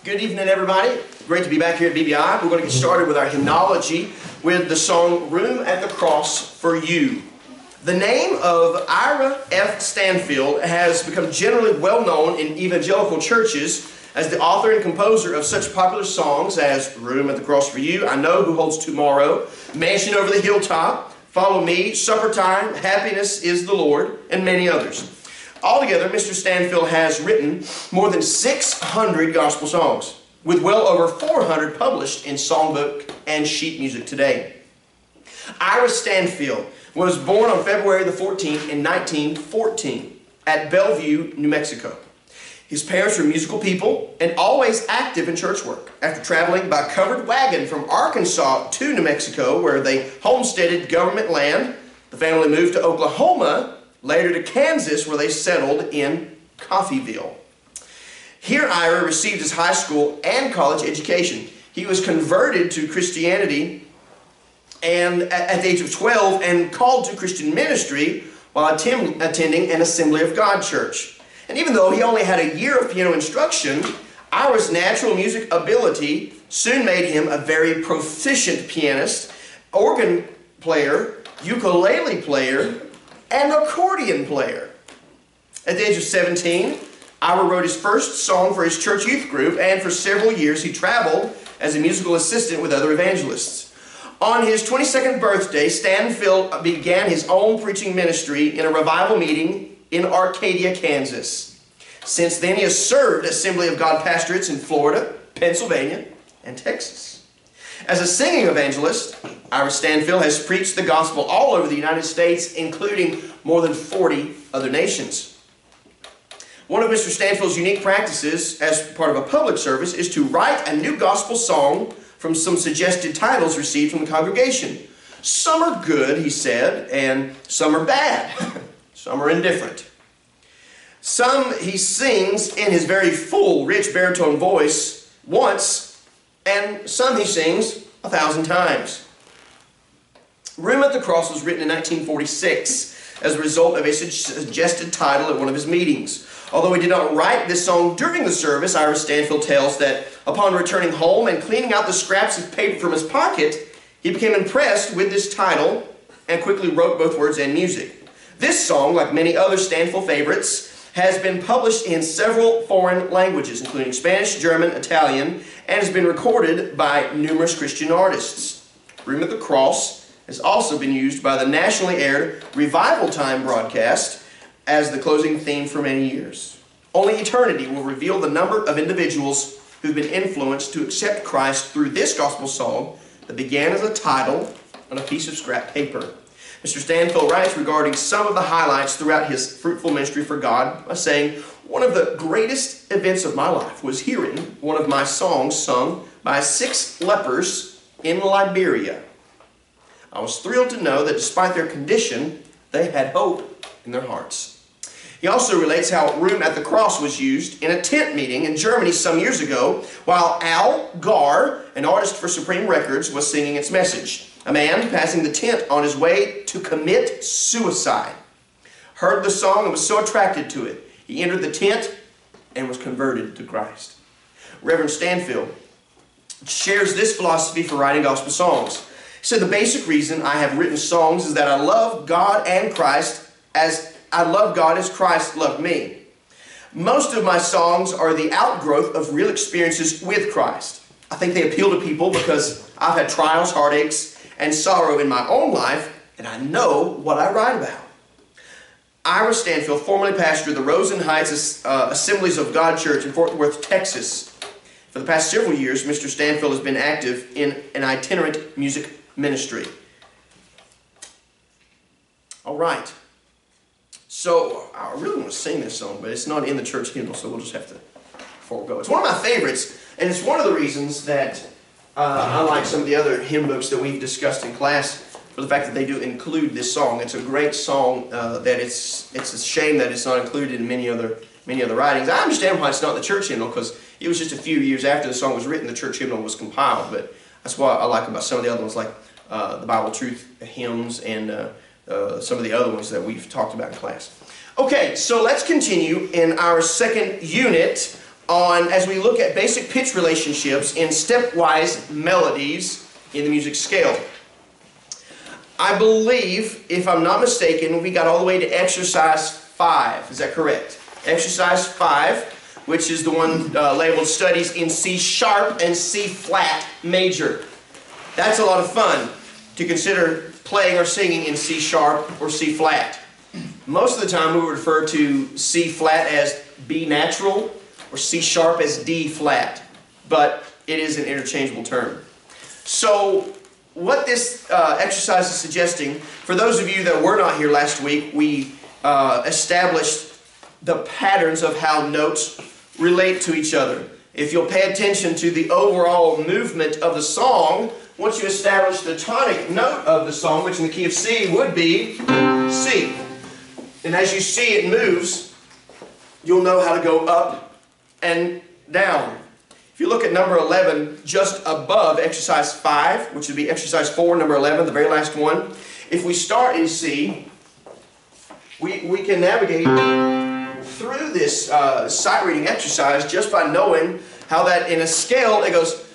Good evening, everybody. Great to be back here at BBI. We're going to get started with our hymnology with the song Room at the Cross for You. The name of Ira F. Stanfield has become generally well known in evangelical churches as the author and composer of such popular songs as Room at the Cross for You, I Know Who Holds Tomorrow, Mansion Over the Hilltop, Follow Me, Supper Time, Happiness is the Lord, and many others. Altogether, Mr. Stanfield has written more than 600 gospel songs, with well over 400 published in songbook and sheet music today. Ira Stanfield was born on February the 14th in 1914 at Bellevue, New Mexico. His parents were musical people and always active in church work. After traveling by covered wagon from Arkansas to New Mexico, where they homesteaded government land, the family moved to Oklahoma, later to Kansas, where they settled in Coffeyville. Here Ira received his high school and college education. He was converted to Christianity and at the age of 12 and called to Christian ministry while attending an Assembly of God church. And even though he only had a year of piano instruction, Ira's natural music ability soon made him a very proficient pianist, organ player, ukulele player, and accordion player. At the age of 17, Ira wrote his first song for his church youth group, and for several years he traveled as a musical assistant with other evangelists. On his 22nd birthday, Stanfield began his own preaching ministry in a revival meeting in Arcadia, Kansas. Since then, he has served Assembly of God pastorates in Florida, Pennsylvania, and Texas. As a singing evangelist, Ira Stanfield has preached the gospel all over the United States, including more than 40 other nations. One of Mr. Stanfield's unique practices as part of a public service is to write a new gospel song from some suggested titles received from the congregation. Some are good, he said, and some are bad. Some are indifferent. Some he sings in his very full, rich baritone voice once, and some he sings 1,000 times. Room at the Cross was written in 1946 as a result of a suggested title at one of his meetings. Although he did not write this song during the service, Ira Stanfield tells that upon returning home and cleaning out the scraps of paper from his pocket, he became impressed with this title and quickly wrote both words and music. This song, like many other Stanfield favorites, has been published in several foreign languages, including Spanish, German, Italian, and has been recorded by numerous Christian artists. Room at the Cross has also been used by the nationally aired Revival Time broadcast as the closing theme for many years. Only eternity will reveal the number of individuals who've been influenced to accept Christ through this gospel song that began as a title on a piece of scrap paper. Mr. Stanfield writes regarding some of the highlights throughout his fruitful ministry for God by saying, "One of the greatest events of my life was hearing one of my songs sung by 6 lepers in Liberia. I was thrilled to know that despite their condition, they had hope in their hearts." He also relates how Room at the Cross was used in a tent meeting in Germany some years ago while Al Gar, an artist for Supreme Records, was singing its message. A man passing the tent on his way to commit suicide heard the song and was so attracted to it, he entered the tent and was converted to Christ. Reverend Stanfield shares this philosophy for writing gospel songs. He said, "The basic reason I have written songs is that I love God and Christ as I love God as Christ loved me. Most of my songs are the outgrowth of real experiences with Christ. I think they appeal to people because I've had trials, heartaches, and sorrow in my own life, and I know what I write about." Ira Stanfield formerly pastored the Rosen Heights Assemblies of God Church in Fort Worth, Texas. For the past several years, Mr. Stanfield has been active in an itinerant music ministry. All right. So, I really want to sing this song, but it's not in the church hymnal, so we'll just have to forego it. It's one of my favorites, and it's one of the reasons that I like some of the other hymn books that we've discussed in class for the fact that they do include this song. It's a great song that it's a shame that it's not included in many other writings. I understand why it's not the church hymnal, because it was just a few years after the song was written the church hymnal was compiled, but that's what I like about some of the other ones, like the Bible Truth hymns and some of the other ones that we've talked about in class. Okay, so let's continue in our second unit as we look at basic pitch relationships in stepwise melodies in the music scale. I believe, if I'm not mistaken, we got all the way to exercise 5. Is that correct? Exercise 5, which is the one labeled Studies in C sharp and C flat major. That's a lot of fun to consider playing or singing in C sharp or C flat. Most of the time we would refer to C flat as B natural or C sharp as D flat, but it is an interchangeable term. So what this exercise is suggesting, for those of you that were not here last week, we established the patterns of how notes relate to each other. If you'll pay attention to the overall movement of the song, once you establish the tonic note of the song, which in the key of C would be C. And as you see it moves, you'll know how to go up and down. If you look at number 11, just above exercise 5, which would be exercise 4, number 11, the very last one, if we start in C, we can navigate through this sight reading exercise just by knowing how that in a scale it goes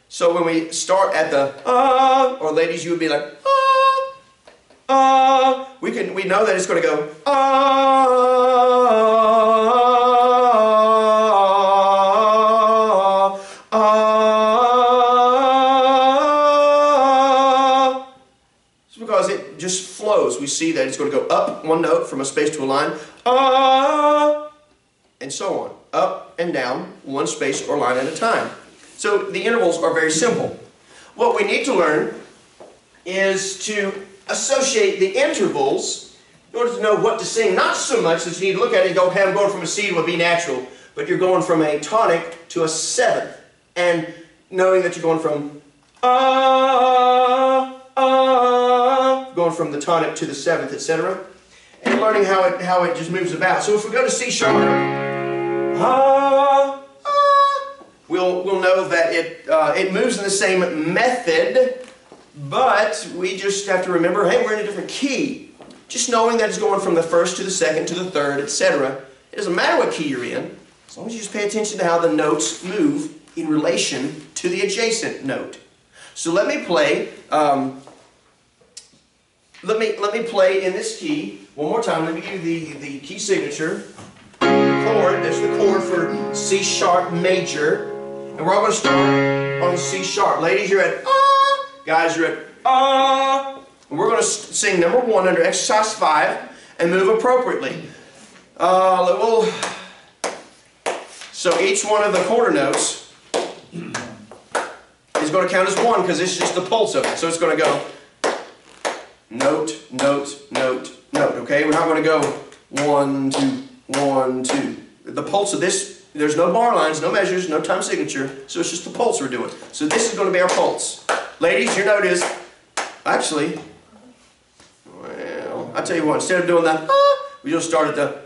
So when we start at the or ladies, you would be like we know that it's going to go It's because it just flows. We see that it's going to go up one note from a space to a line, and so on, up and down, one space or line at a time. So the intervals are very simple. What we need to learn is to associate the intervals in order to know what to sing. Not so much that you need to look at it and go, hey, I'm going from a C to a B natural, but you're going from a tonic to a seventh, and knowing that you're going from going from the tonic to the seventh, etc., and learning how it just moves about. So if we go to C sharp, we'll know that it moves in the same method, but we just have to remember, hey, we're in a different key. Just knowing that it's going from the first to the second to the third, etc. It doesn't matter what key you're in, as long as you just pay attention to how the notes move in relation to the adjacent note. So let me play. Let me play in this key one more time. Let me give you the key signature. Chord. There's the chord for C sharp major, and we're all going to start on C sharp. Ladies, you're at guys, you're at and we're going to sing number 1 under exercise 5 and move appropriately. So each one of the quarter notes is going to count as 1 because it's just the pulse of it. So it's going to go note, note, note, note. Okay, we're not going to go 1, 2, 1, 2. The pulse of this, there's no bar lines, no measures, no time signature, so it's just the pulse we're doing. So this is going to be our pulse. Ladies, your note is, actually, well, I'll tell you what, instead of doing that, we just start at the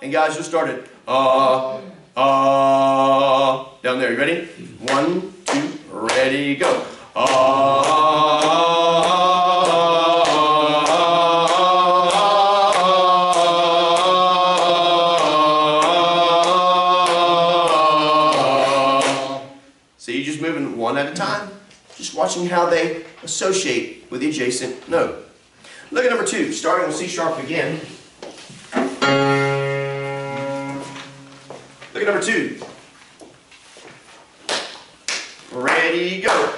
and guys, you'll start at down there. You ready? 1, 2, ready, go. So you're just moving one at a time, just watching how they associate with the adjacent note. Look at number 2, starting with C sharp again. Look at number 2. Ready, go.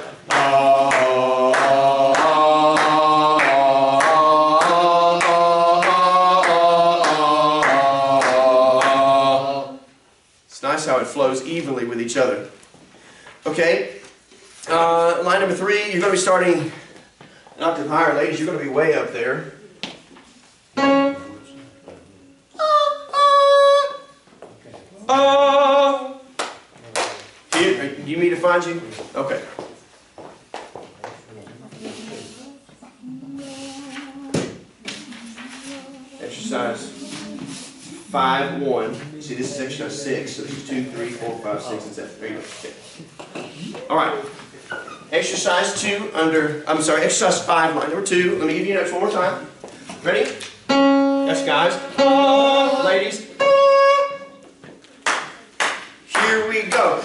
It's nice how it flows evenly with each other. Okay, line number 3, you're going to be starting an octave higher. Ladies, you're going to be way up there. Here, do you need me to find you? Okay. Exercise 5-1. See, this is exercise 6, so this is 2, 3, 4, 5, 6, and 7. There you go. Okay. All right. Exercise 2 under, I'm sorry, exercise 5, line number 2. Let me give you notes one more time. Ready? Yes, guys. Ladies. Here we go.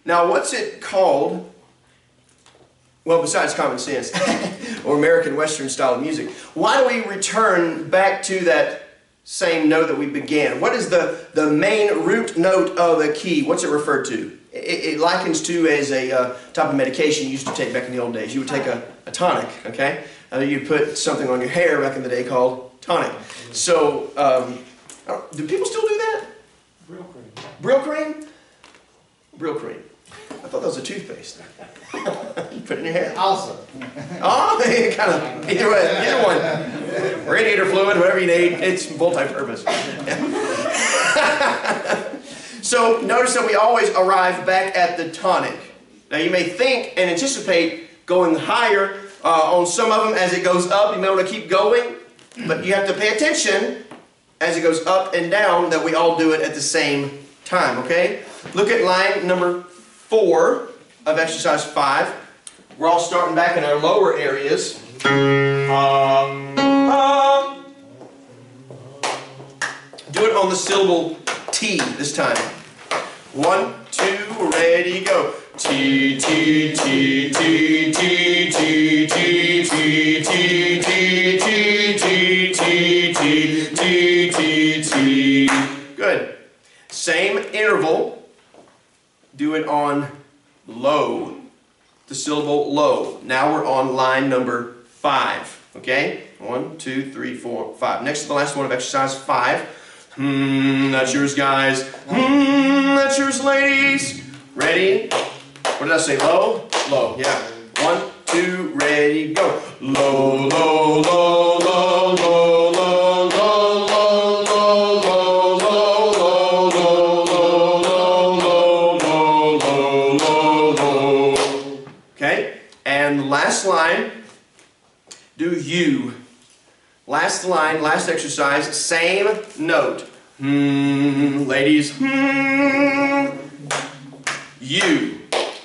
Now, what's it called? Well, besides common sense or American Western style of music, why do we return back to that same note that we began? What is the main root note of a key? What's it referred to? It likens to as a type of medication you used to take back in the old days. You would take a tonic, okay? You'd put something on your hair back in the day called tonic. So, do people still do that? Brill cream. Brill cream? Brill cream. I thought that was a toothpaste. You put it in your hair. Also. Oh, kind of. Either way, either one. Radiator fluid, whatever you need. It's multi-purpose. So notice that we always arrive back at the tonic. Now you may think and anticipate going higher on some of them as it goes up. You may want to keep going, but you have to pay attention as it goes up and down that we all do it at the same time, okay? Look at line number 4 of exercise 5. We're all starting back in our lower areas. Do it on the syllable T this time. 1, 2, ready, go. T, T, T, T, T, T, T, T, T, T, T, T, T, T, T, T. Good. Same interval. Do it on low. The syllable low. Now we're on line number 5. Okay? 1, 2, 3, 4, 5. Next to the last one of exercise 5. That's yours, guys. That's yours, ladies. Ready? What did I say? Low? Low. Yeah. 1, 2, ready, go. Low, low, low, low, low, low, low, low, low, low, low, low, low. Okay? And the last line, do you. Last line, last exercise, same note. Ladies. You.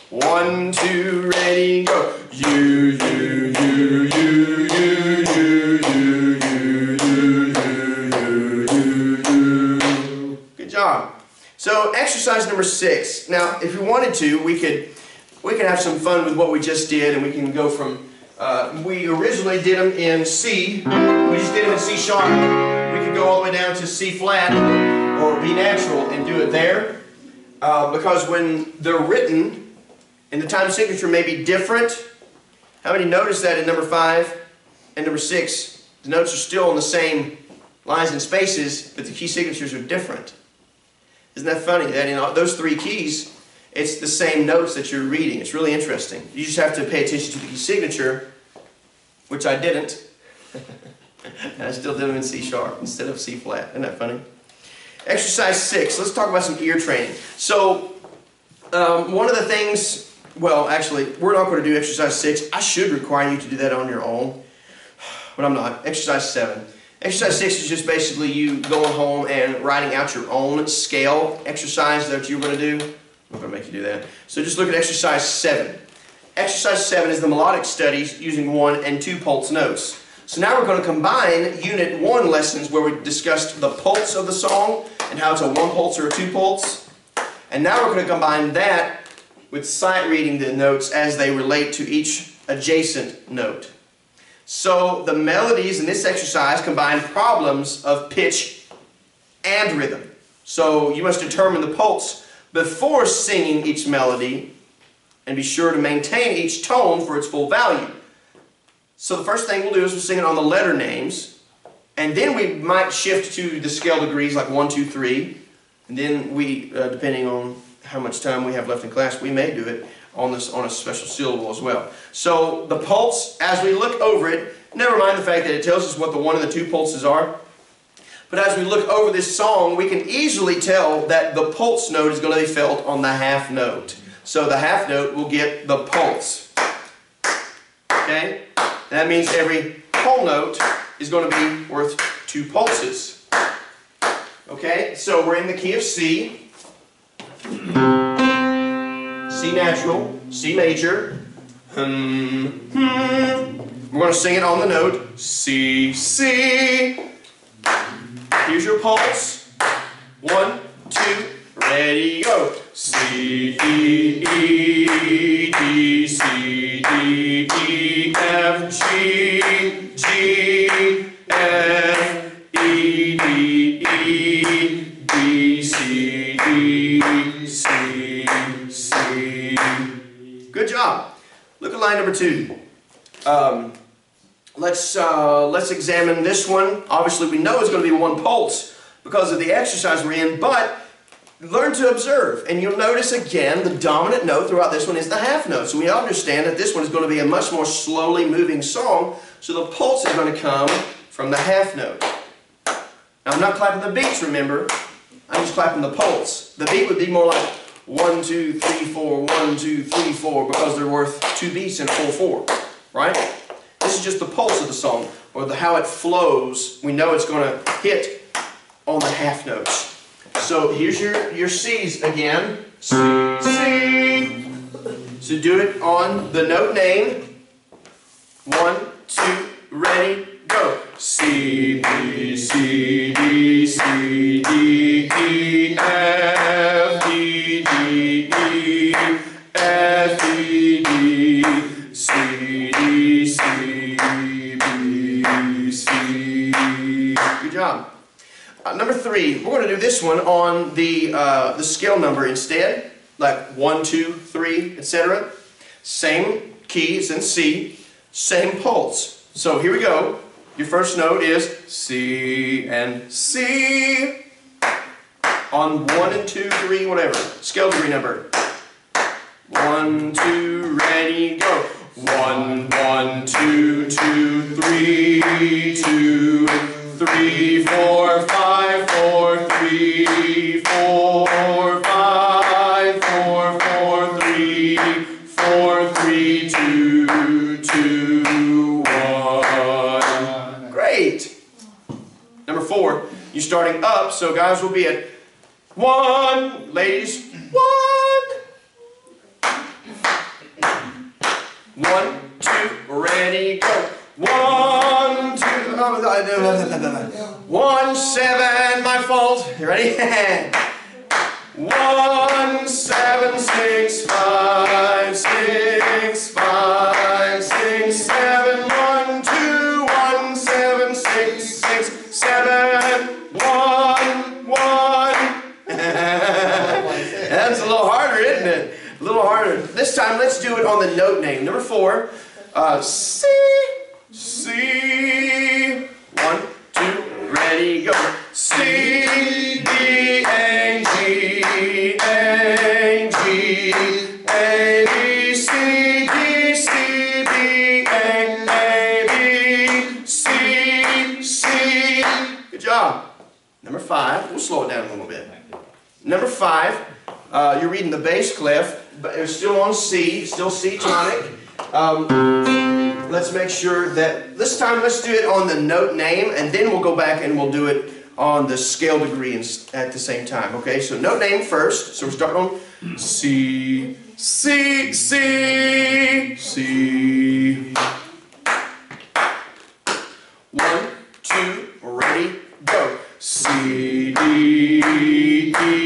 1, 2, ready, go. You. Good job. So exercise number 6. Now, if we wanted to, we could have some fun with what we just did, and we can go from. We originally did them in C. We just did them in C sharp. We could go all the way down to C flat or B natural and do it there. Because when they're written, and the time signature may be different. How many notice that in number 5 and number 6, the notes are still on the same lines and spaces, but the key signatures are different? Isn't that funny? That in those 3 keys, it's the same notes that you're reading. It's really interesting. You just have to pay attention to the key signature, which I didn't. And I still did them in C sharp instead of C flat. Isn't that funny? Exercise 6. Let's talk about some ear training. So, one of the things, well, actually, we're not going to do exercise 6. I should require you to do that on your own, but I'm not. Exercise 7. Exercise 6 is just basically you going home and writing out your own scale exercise that you're going to do. I'm not going to make you do that. So just look at exercise 7. Exercise 7 is the melodic studies using 1 and 2 pulse notes. So now we're going to combine Unit 1 lessons where we discussed the pulse of the song and how it's a 1 pulse or a 2 pulse. And now we're going to combine that with sight reading the notes as they relate to each adjacent note. So the melodies in this exercise combine problems of pitch and rhythm. So you must determine the pulse before singing each melody and be sure to maintain each tone for its full value. So the first thing we'll do is we'll sing it on the letter names, and then we might shift to the scale degrees like 1, 2, 3, and then we, depending on how much time we have left in class, we may do it on a special syllable as well. So the pulse, as we look over it, never mind the fact that it tells us what the 1 and the 2 pulses are, but as we look over this song, we can easily tell that the pulse note is going to be felt on the half note. So the half note will get the pulse. Okay? That means every whole note is going to be worth 2 pulses. Okay? So we're in the key of C. C natural, C major, We're going to sing it on the note C, C. Here's your pulse. 1, 2, ready, go. C, E, E, D, C, D, E, F, G, G, F, E, D, E, D, C, D, C, C. Good job. Look at line number 2. Let's examine this one. Obviously, we know it's going to be 1 pulse because of the exercise we're in, but learn to observe. And you'll notice again the dominant note throughout this one is the half note. So we understand that this one is going to be a much more slowly moving song. So the pulse is going to come from the half note. Now I'm not clapping the beats, remember. I'm just clapping the pulse. The beat would be more like 1, 2, 3, 4, 1, 2, 3, 4 because they're worth 2 beats in a full 4, right? This is just the pulse of the song, or how it flows. We know it's going to hit on the half notes. So here's your C's again. C, C. So do it on the note name. 1, 2, ready, go. C, B, C, D, C, D, E, F, E, D, E, F, E, D, C, D, C, B, C. Good job. Number 3, we're going to do this one on the scale number instead, like 1, 2, 3, etc. Same key, it's in C, same pulse. So here we go. Your first note is C and C on 1 and 2, 3, whatever. Scale degree number. 1, 2, ready, go. 1, 1, 2, 2, 3, 2, 3, 4, 5, 4, 3, 4, 5, 4, 4, 3, 4, 3, 2, 2, 1. Great. Number 4, you're starting up, so guys will be at 1, ladies, 1. 1, 2, ready, go. 1, 2, 1, 7, my fault. You ready? 1, 7, 6, 5, 6, 5, 6, 7, 1, 2, 1, 7, 6, 6, 7, 1, 1. That's a little harder, isn't it? A little harder. This time, let's do it on the note name. Number 4, C, C. 1, 2, ready, go. C, D, A, G, A, G, A, B, C, D, C, B, A, B, C, C. Good job. Number 5, we'll slow it down a little bit. Number 5, you're reading the bass clef, but it's still on C, still C tonic. Let's make sure that this time let's do it on the note name, and then we'll go back and we'll do it on the scale degree at the same time. Okay, so note name first. So we're starting on C, C, C, C. 1, 2, ready, go. C, D, E, D,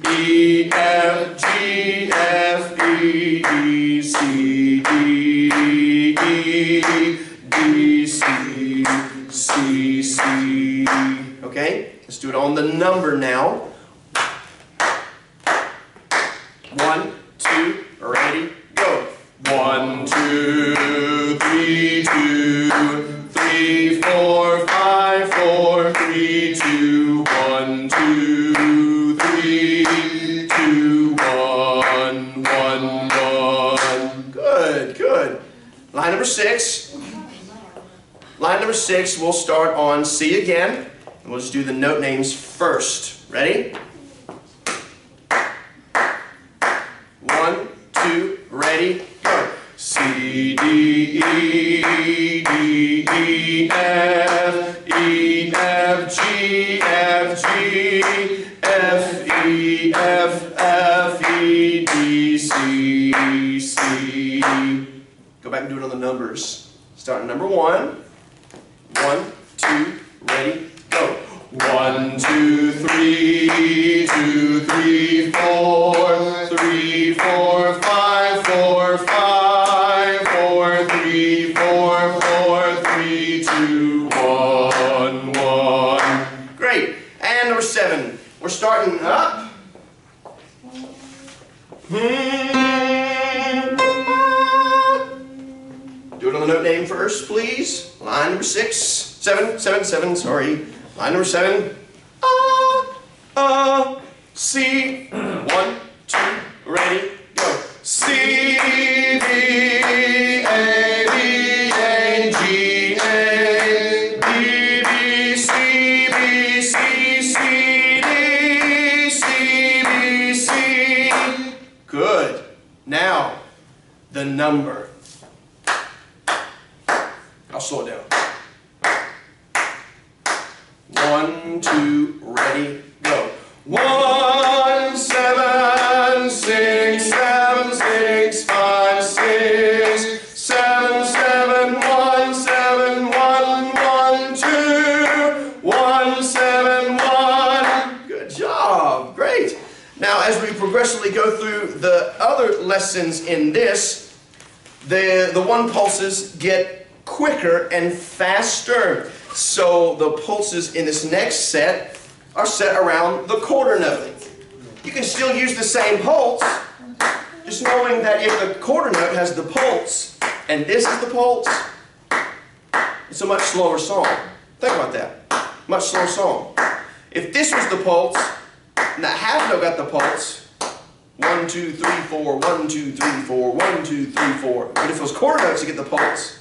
E, F, G, F, E, D, C, D, E, D, C, C, C. Okay, let's do it on the number now. 1, 2, ready, go. 1, 2, 3, 2, 3, 4, 5, 4, 3, 2, 1, 2, 3, 2, 1, 1, 1. Good, good. Line number 6. Line number 6, we'll start on C again. And we'll just do the note names first. Ready? 1, 2, ready, go. C, D, E, D, E, F, E, F, G, F, G, F, E, D, C, C. Go back and do it on the numbers. Start at number 1. 1, 2, ready, go. 1, 2, 3, 2, 3, 4, 3, 4, 5, 4, 5, 4, 3, 4, 4, 3, 2, 1, 1. Great. And number 7. We're starting up. Do it on the note name first, please. Line number 6, 7, 7, 7, sorry. Line number 7. C. 1, 2, ready, go. C, B, A, B, A, G, A, B, B, C, B, C, C, D, C, B, C. Good. Now, the number. I'll slow it down. 1, 2, ready, go. 1, 7, 6, 7, 6, 5, 6, 7, 7, 1, 7, 1, 1, 2, 1, 7, 1. Good job. Great. Now, as we progressively go through the other lessons in this, the 1 pulses get quicker and faster. So the pulses in this next set are set around the quarter note. You can still use the same pulse, just knowing that if the quarter note has the pulse and this is the pulse, it's a much slower song. Think about that. Much slower song. If this was the pulse and that half note got the pulse, 1, 2, 3, 4, 1, 2, 3, 4, 1, 2, 3, 4. But if those quarter notes, you get the pulse.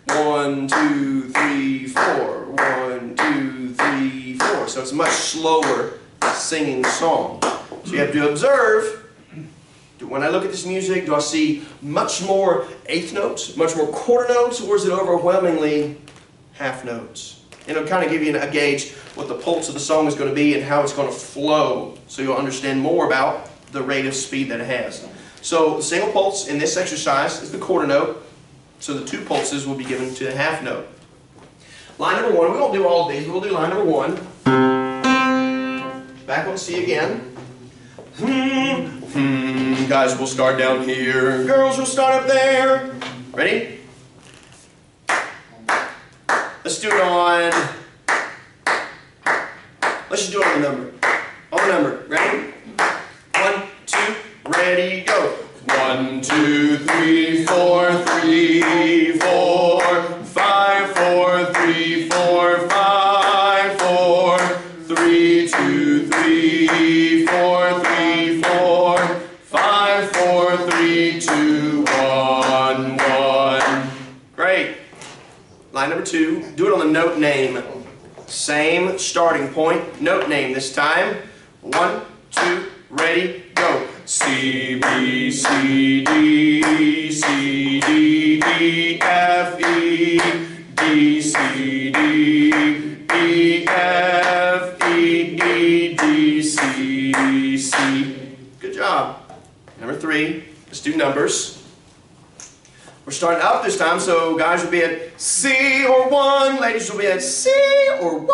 1, 2, 3, 4. 1, 2, 3, 4. So it's a much slower singing song. So you have to observe. When I look at this music, do I see much more eighth notes, much more quarter notes, or is it overwhelmingly half notes? And it'll kind of give you a gauge what the pulse of the song is going to be and how it's going to flow, so you'll understand more about the rate of speed that it has. So the single pulse in this exercise is the quarter note. So the 2 pulses will be given to the half note. Line number 1, we won't do all of these, we'll do line number 1. Back on C again. Guys, we'll start down here. Girls, we'll start up there. Ready? Let's do it on... Let's just do it on the number. On the number. Ready? 1, 2, ready, go. 1, 2, 3, 4, 3, 4, 5, 4, 3, 4, 5, 4, 3, 2, 3, 4, 3, 4, 5, 4, 3, 2, 1, 1. Great. Line number 2, do it on the note name. Same starting point, note name this time. 1, 2, ready, go. C, B, C, D, C, D, D, F, E, D, C, D, E, F, E, E, D, C, C. Good job. Number 3, let's do numbers. We're starting up this time, so guys will be at C or 1, ladies will be at C or 1.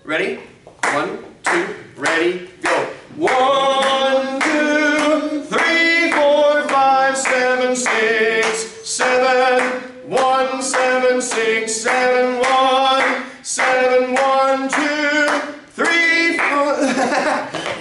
Ready? 1, 2, ready, go. 1, 2, 3, 4, 5, 7, 6, 7, 1, 7, 6, 7, 1, 7, 1, 2, 3, 4,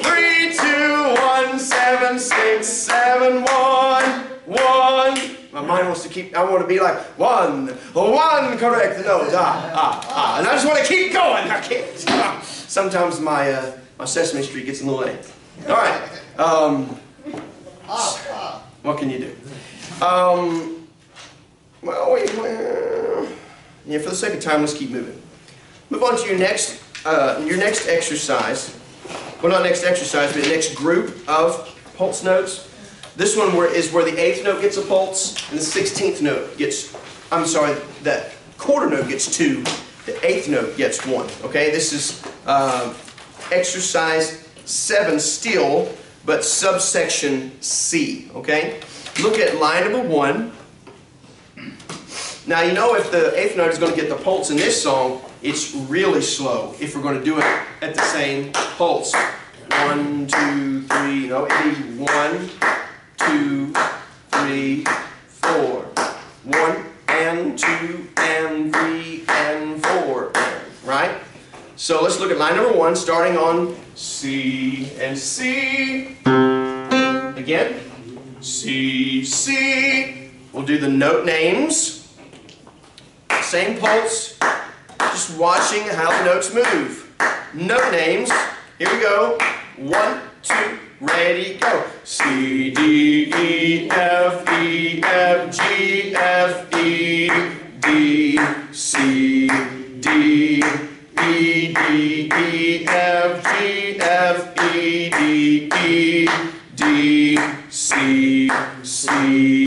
3, 2, 1, 7, 6, 7, 1, 1. My mind wants to keep, I want to be like 1, 1, correct note, and I just want to keep going. I can't. Sometimes my Sesame Street gets in the way. All right. What can you do? Yeah, for the sake of time, let's keep moving. Move on to your next exercise. Well, not next exercise, but the next group of pulse notes. This one is where the 8th note gets a pulse, and the 16th note gets, that quarter note gets 2, the 8th note gets 1. Okay, this is exercise 7 still, but subsection C, okay? Look at line number 1. Now, you know if the 8th note is going to get the pulse in this song, it's really slow if we're going to do it at the same pulse. 1, 2, 3, no, it'd be 1, 2, 3, 4. 1 and 2 and 3 and 4, right? So let's look at line number 1, starting on C and C. Again, C, C. We'll do the note names. Same pulse, just watching how the notes move. Note names, here we go. 1, 2, ready, go. C, D, E, F, E, F, G, F, E, D, C, D, E, D, E, F, G, F, E, D, E, D, C, C.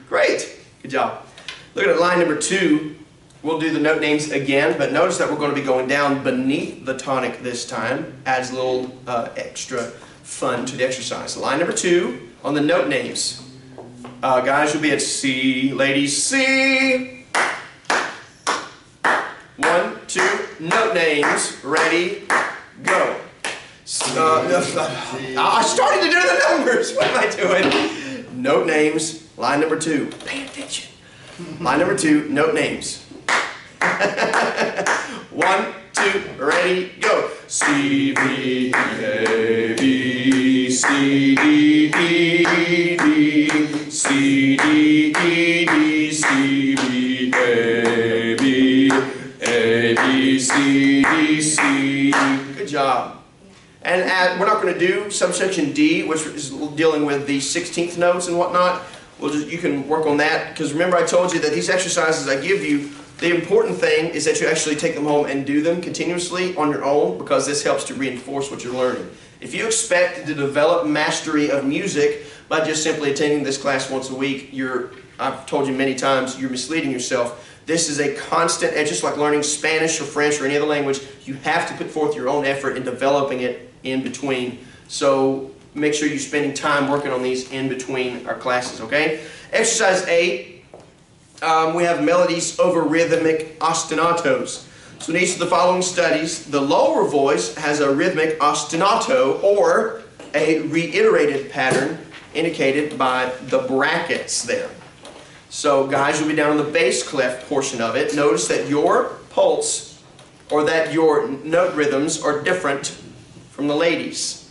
Great, good job. Look at line number 2. We'll do the note names again, but notice that we're going to be going down beneath the tonic this time. Adds a little extra fun to the exercise. Line number 2 on the note names. Guys, you'll be at C. Ladies, C. 1, 2, note names. Ready, go. I started to do the numbers. What am I doing? Note names. Line number 2. Pay attention. Line number 2, note names. 1, 2, ready, go. C, B, A, B, C, D, E, D, C, D, E, D, C, B, A, B, C, D, C. Good job. And we're not going to do subsection D, which is dealing with the 16th notes and whatnot. You can work on that, because remember I told you that these exercises I give you, the important thing is that you actually take them home and do them continuously on your own, because this helps to reinforce what you're learning. If you expect to develop mastery of music by just simply attending this class once a week, I've told you many times, you're misleading yourself. This is a constant, and just like learning Spanish or French or any other language, you have to put forth your own effort in developing it in between. So make sure you're spending time working on these in between our classes, okay? Exercise 8. We have melodies over rhythmic ostinatos. So in each of the following studies, the lower voice has a rhythmic ostinato or a reiterated pattern indicated by the brackets there. So guys, you'll be down on the bass clef portion of it. Notice that your pulse or that your note rhythms are different from the ladies.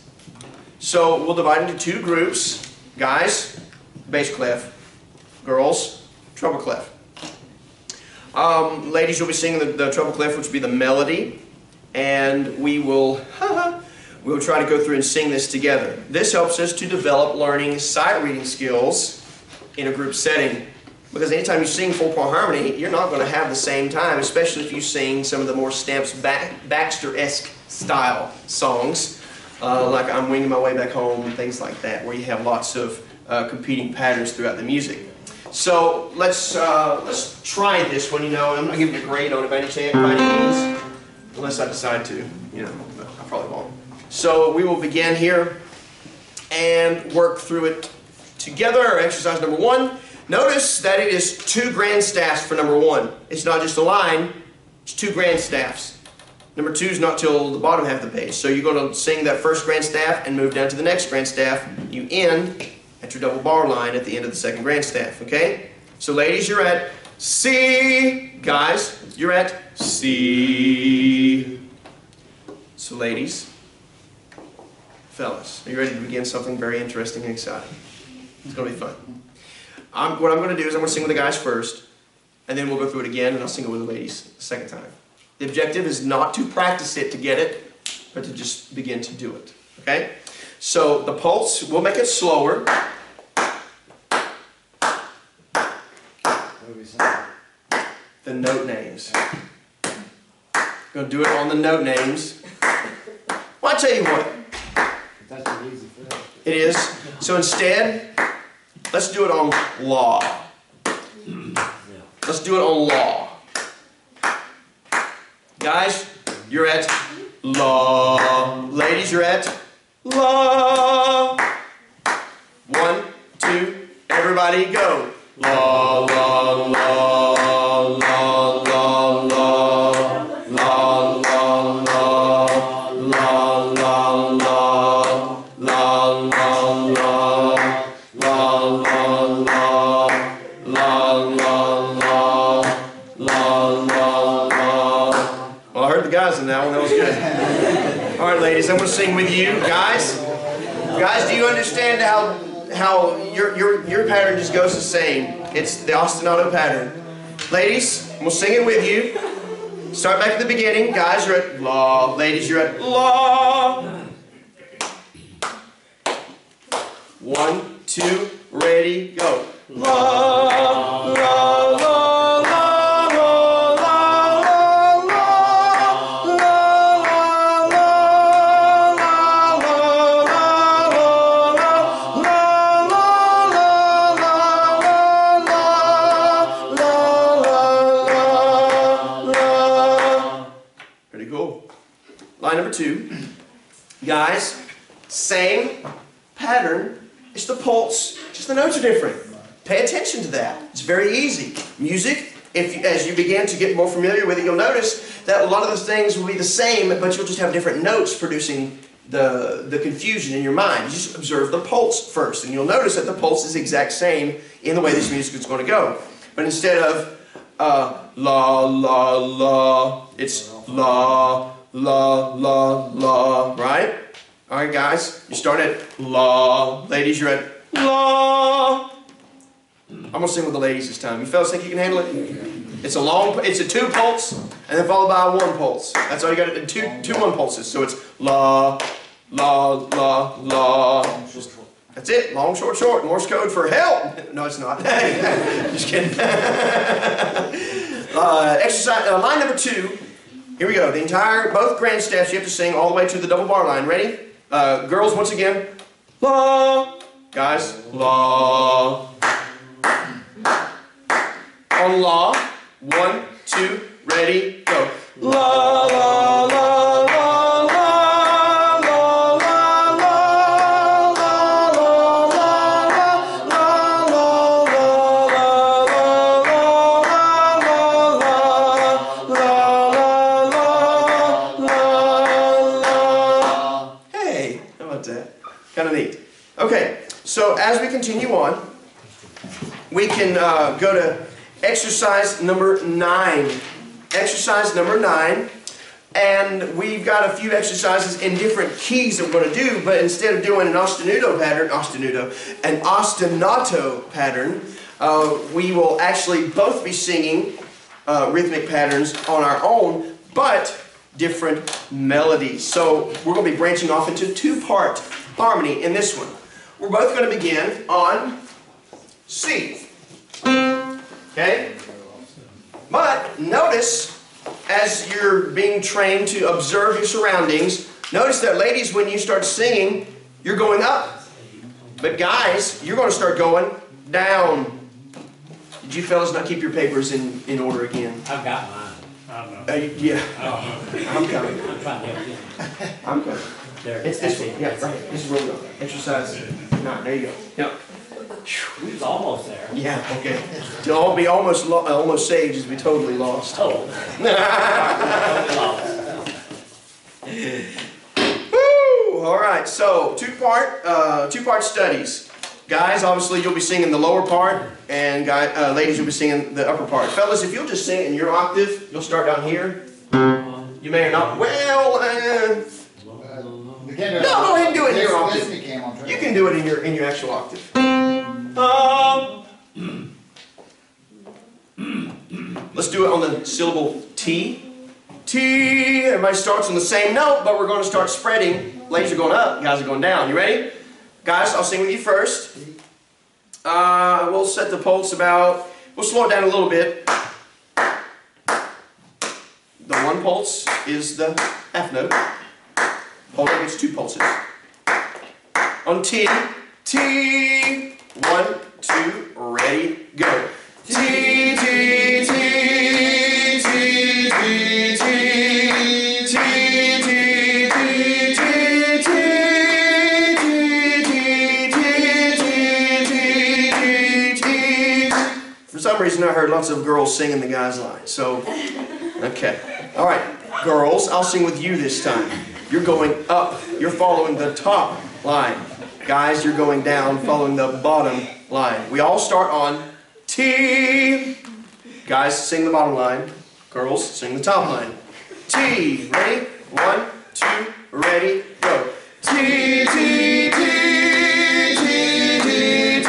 So we'll divide into 2 groups. Guys, bass clef. Girls, treble clef. Ladies, you'll be singing the treble clef, which will be the melody, and we'll try to go through and sing this together. This helps us to develop learning sight reading skills in a group setting, because anytime you sing 4-part harmony, you're not going to have the same time, especially if you sing some of the more Stamps Baxter-esque style songs, like I'm Winging My Way Back Home and things like that, where you have lots of competing patterns throughout the music. So let's try this one. I'm not giving you a grade on it by any chance, by any means, unless I decide to. But I probably won't. So we will begin here and work through it together. Exercise number 1. Notice that it is 2 grand staffs for number 1. It's not just a line; it's 2 grand staffs. Number 2 is not till the bottom half of the page. So you're going to sing that first grand staff and move down to the next grand staff. You end at your double bar line at the end of the second grand staff, okay? So ladies, you're at C. Guys, you're at C. So ladies, fellas, are you ready to begin something very interesting and exciting? It's going to be fun. What I'm going to do is I'm going to sing with the guys first, and then we'll go through it again, and I'll sing it with the ladies the second time. The objective is not to practice it to get it, but to just begin to do it, okay? So the pulse, we'll make it slower. The note names. Going to do it on the note names. Well, I'll tell you what. That's an easy thing. It is. So instead, let's do it on law. Let's do it on law. Guys, you're at law. Ladies, you're at La. 1, 2, everybody go. La, la, la, la, la, la, la, la, la, la, la, well, I heard the guys in that one. That was good. All right, ladies, I'm going to sing with you. Guys, do you understand how your pattern just goes the same? It's the ostinato pattern. Ladies, I'm going to sing it with you. Start back at the beginning. Guys, you're at la. Ladies, you're at la. 1, 2, ready, go. La, la, la, la, la, la, la, la, pretty cool. Line number 2. Guys, same pattern. It's the pulse, just the notes are different. Pay attention to that. It's very easy. Music, as you begin to get more familiar with it, you'll notice that a lot of those things will be the same, but you'll just have different notes producing the confusion in your mind. You just observe the pulse first, and you'll notice that the pulse is the exact same in the way this music is going to go. But instead of la, la, la, it's la, la, la, la, right? All right, guys, you start at la. Ladies, you're at la. I'm going to sing with the ladies this time. You fellas think you can handle it? It's a 2 pulse, and then followed by a 1 pulse. That's all you got to do, two 1 pulses. So it's la, la, la, la. That's it. Long, short, short. Morse code for help. No, it's not. Just kidding. Exercise, line number 2. Here we go. Both grand steps you have to sing all the way to the double bar line. Ready? Girls, once again. La. Guys, la. On la. 1, 2, ready, go. La, la, la, la, la, la, la, la, la, la. Hey, how about that? Kind of neat. Okay, so as we continue on, we can go to exercise number 9. Exercise number 9. And we've got a few exercises in different keys that we're going to do, but instead of doing an ostinato pattern, we will actually both be singing rhythmic patterns on our own, but different melodies. So we're going to be branching off into 2-part harmony in this one. We're both going to begin on C. Okay? But notice, as you're being trained to observe your surroundings, notice that ladies, when you start singing, you're going up. But guys, you're going to start going down. Did you fellas not keep your papers in order again? I've got mine. Yeah. Oh. I'm coming. I'm trying to help you. I'm coming. There. It's this one. Yeah, right. This is where we go. Exercise 9. There you go. Yep. We was almost there. Yeah, okay. To all be almost saved is to be totally lost. Oh. Woo! All right, so two-part studies. Guys, obviously you'll be singing the lower part, and ladies, you'll be singing the upper part. Fellas, if you'll just sing in your octave, you'll start down here. You may or not. Well, no, go ahead and do it in your octave. You can do it in your actual octave. Let's do it on the syllable T. T. Everybody starts on the same note, but we're going to start spreading. Ladies are going up, guys are going down. You ready? Guys, I'll sing with you first. We'll set the pulse we'll slow it down a little bit. The 1 pulse is the half note. Hold on, it's 2 pulses. On T, T. 1, 2, ready, go. T, T, T, T, T, T, T, T, T, T, T, some reason I heard lots of girls singing the guys' line. So, okay. All right, girls, I'll sing with you this time. You're going up. You're following the top line. Guys, you're going down, following the bottom line. We all start on T. Guys, sing the bottom line. Girls, sing the top line. T. Ready? 1, 2, ready, go. T, T, T, T, T, T,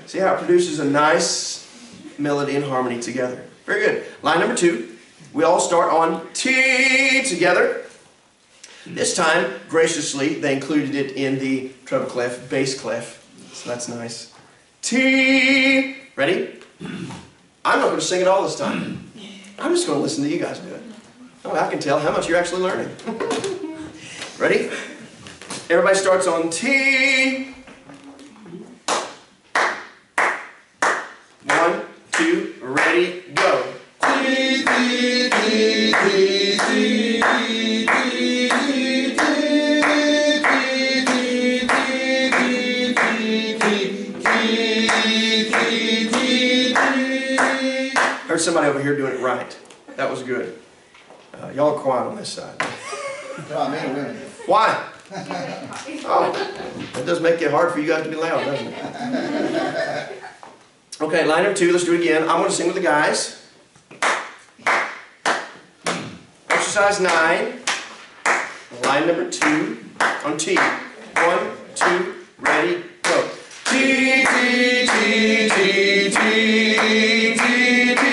See how it produces a nice melody and harmony together. Very good. Line number 2. We all start on T together. This time, graciously, they included it in the treble clef, bass clef. So that's nice. T. Ready? I'm not going to sing it all this time. I'm just going to listen to you guys do it. Oh, I can tell how much you're actually learning. Ready? Everybody starts on T. 1, 2, ready, go. T, T, T, T, T, Heard somebody over here doing it right. That was good. Y'all are quiet on this side. Why? Oh, that does make it hard for you guys to be loud, doesn't it? Okay, line number 2, let's do it again. I'm going to sing with the guys. Exercise 9. Line number 2 on T. 1, 2, ready, go. T, T, T, T, T, T, T, T.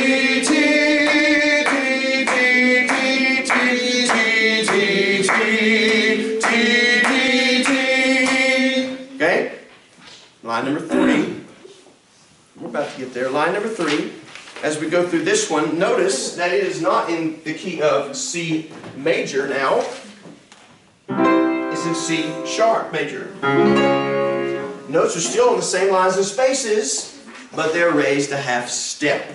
Okay? Line number 3. We're about to get there. Line number 3. As we go through this one, notice that it is not in the key of C major now. It's in C sharp major. Notes are still on the same lines and spaces, but they're raised a half step.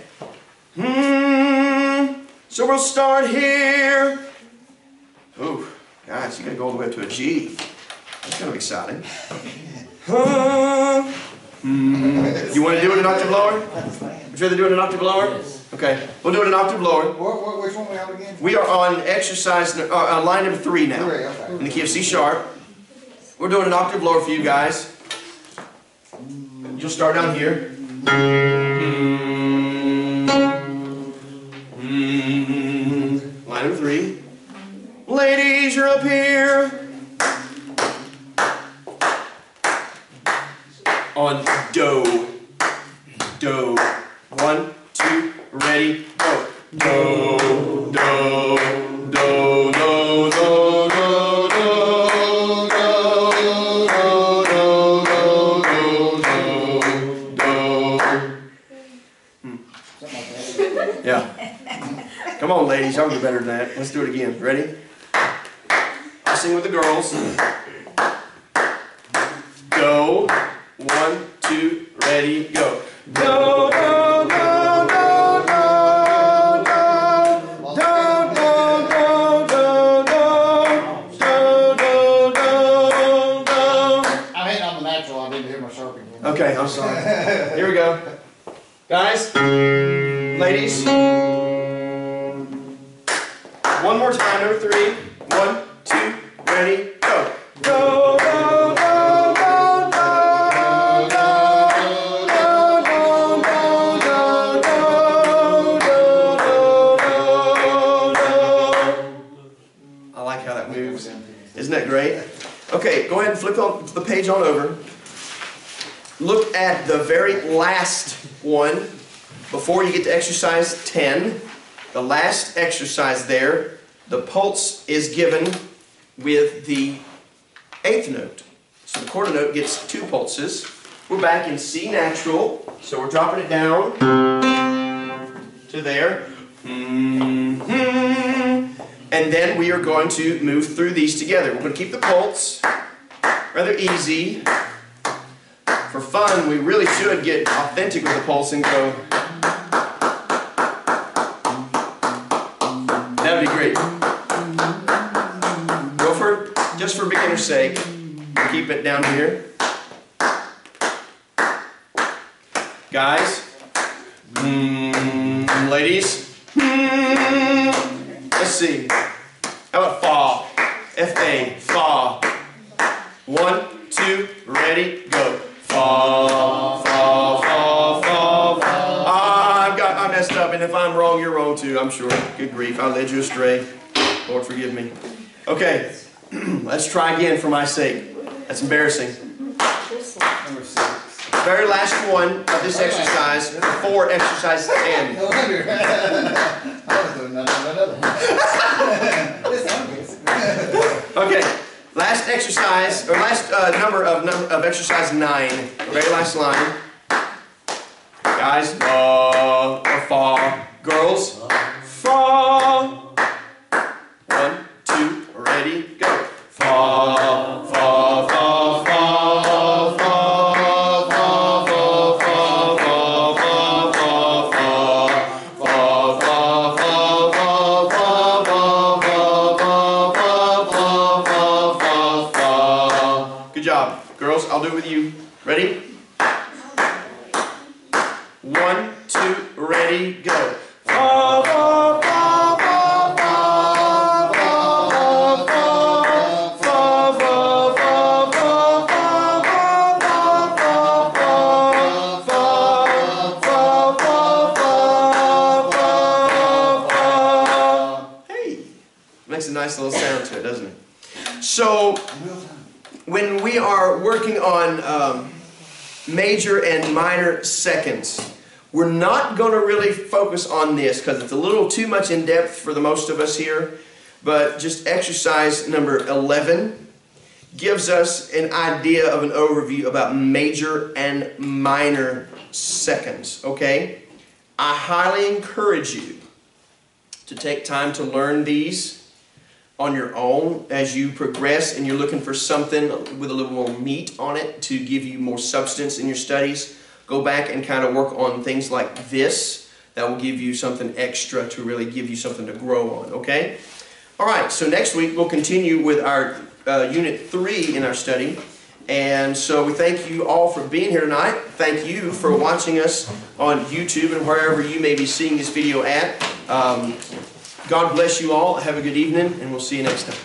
So we'll start here. Oh, guys, you gotta go all the way up to a G. That's kind of exciting. You want to do it an octave lower? Would you rather do it an octave lower? Yes. Okay, we'll do it an octave lower. Which one are we on again? We are on exercise, line number 3 now. 3, okay. In the key of C sharp. We're doing an octave lower for you guys. You'll start down here. Line number 3. Ladies, you're up here. On do. Do. 1, 2, ready, go. Do, do, do, do, do, do, do, do. Yeah. Come on, ladies, y'all do better than that. Let's do it again. Ready? I'll sing with the girls. Go. 1, 2, ready, go. Do, do, do, do, do, do, do, do, do, do, do. I'm hitting on the natural, I didn't hear my sharpie. Okay, I'm sorry. Here we go. Guys, ladies. One more time, number 3. 1, 2, ready, go. Go, go, go, go, go, go, go, go, go, go, go, go. I like how that moves. Isn't that great? Okay, go ahead and flip on the page on over. Look at the very last one before you get to exercise 10. The last exercise there, the pulse is given with the 8th note. So the quarter note gets 2 pulses. We're back in C natural, so we're dropping it down to there. And then we are going to move through these together. We're going to keep the pulse rather easy. For fun, we really should get authentic with the pulse and go. That'd be great. for beginner's sake, we'll keep it down here. Guys, ladies, let's see. How about fa? F-A, fa. 1, 2, ready, go. Fa, fa, fa, fa, fa. I messed up, and if I'm wrong, you're wrong too, I'm sure. Good grief, I led you astray. Lord, forgive me. Okay, let's try again for my sake. That's embarrassing. Number 6. Very last one of this exercise before exercise 10. No wonder. I was doing another. Okay, last exercise, or last number of exercise 9. Very last line. Guys, or fa. Girls, fa. 1, 2, ready, go. Fa, fa, fa, fa, fa, fa, fa, fa, fa, fa, fa, fa. Good job. Girls, I'll do it with you. Ready? 1, 2, ready, go. Fa, fa, fa, fa, fa, fa, fa, fa, fa, fa, fa, hey, makes a nice little sound to it, doesn't it? So, when we are working on major and minor seconds, we're not going to really focus on this because it's a little too much in depth for the most of us here, but just exercise number 11 gives us an idea of an overview about major and minor seconds, okay? I highly encourage you to take time to learn these on your own as you progress and you're looking for something with a little more meat on it to give you more substance in your studies. Go back and kind of work on things like this. That will give you something extra to really give you something to grow on, okay? All right, so next week we'll continue with our Unit 3 in our study. And so we thank you all for being here tonight. Thank you for watching us on YouTube and wherever you may be seeing this video at. God bless you all. Have a good evening, and we'll see you next time.